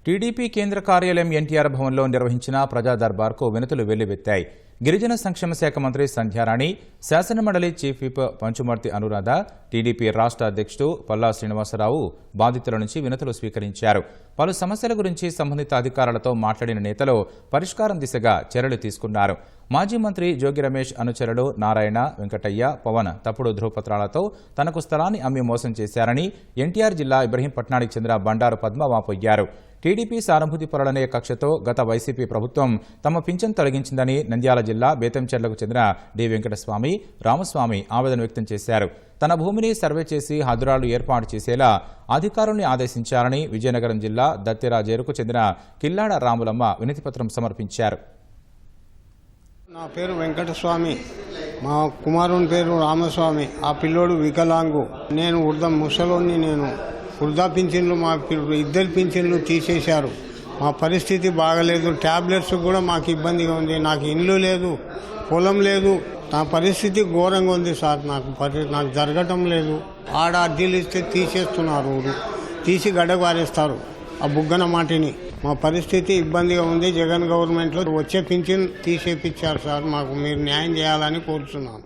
TDP కేంద్ర కార్యాలయం ఎన్టీఆర్ భవన్లో నిర్వహించిన ప్రజా దర్బార్కు వినతులు వెల్లువెత్తాయి. గిరిజన సంక్షేమ శాఖ మంత్రి సంధ్యారాణి, శాసనమండలి chief whip Panchumarthi Anuradha, TDP రాష్ట్ర అధ్యక్షుడు పల్లా శ్రీనివాసరావు బాధితుల నుంచి వినతులు స్వీకరించారు. పలు సమస్యల గురించి సంబంధిత అధికారులతో మాట్లాడిన నేతలు పరిష్కారం దిశగా చర్యలు తీసుకున్నారు. మాజీ మంత్రి జోగి రమేష్ అనుచరులు నారాయణ, వెంకటయ్య, పవన్ తప్పుడు ధృవపత్రాలతో తనకు స్థలాన్ని అమ్మి మోసం చేశారని ఎన్టీఆర్ జిల్లా ఇబ్రహీంపట్నానికి చెందిన బండారు పద్మ వాపోయారు. టీడీపీ సానుభూతి పరులనే కక్షతో గత వైసీపీ ప్రభుత్వం తమ పింఛన్ తొలగించిందని నంద్యాల జిల్లా బేతంచెర్లకు చెందిన డి వెంకటస్వామి, రామస్వామి ఆవేదన వ్యక్తం చేశారు. తన భూమిని సర్వే చేసి హద్దురాలు ఏర్పాటు చేసేలా అధికారుల్ని ఆదేశించాలని విజయనగరం జిల్లా దత్తిరాజేరుకు చెందిన కిల్లాడ రాములమ్మ వినతిపత్రం సమర్పించారు. నా పేరు వెంకటస్వామి, మా కుమారుని పేరు రామస్వామి. ఆ పిల్లోడు వికలాంగు. నేను ముసలోని. నేను వృద్ధా పింఛన్లు మా ఇద్దరు పింఛన్లు తీసేశారు. మా పరిస్థితి బాగలేదు. ట్యాబ్లెట్స్ కూడా మాకు ఇబ్బందిగా ఉంది. నాకు ఇల్లు లేదు, పొలం లేదు. నా పరిస్థితి ఘోరంగా ఉంది సార్. నాకు జరగటం లేదు. ఆడ అర్జీలు ఇస్తే తీసేస్తున్నారు, తీసి గడ్డపారేస్తారు ఆ బుగ్గన మాటిని. మా పరిస్థితి ఇబ్బందిగా ఉంది. జగన్ గవర్నమెంట్లో వచ్చే పింఛన్ తీసేపించారు సార్. మాకు మీరు న్యాయం చేయాలని కోరుతున్నాను.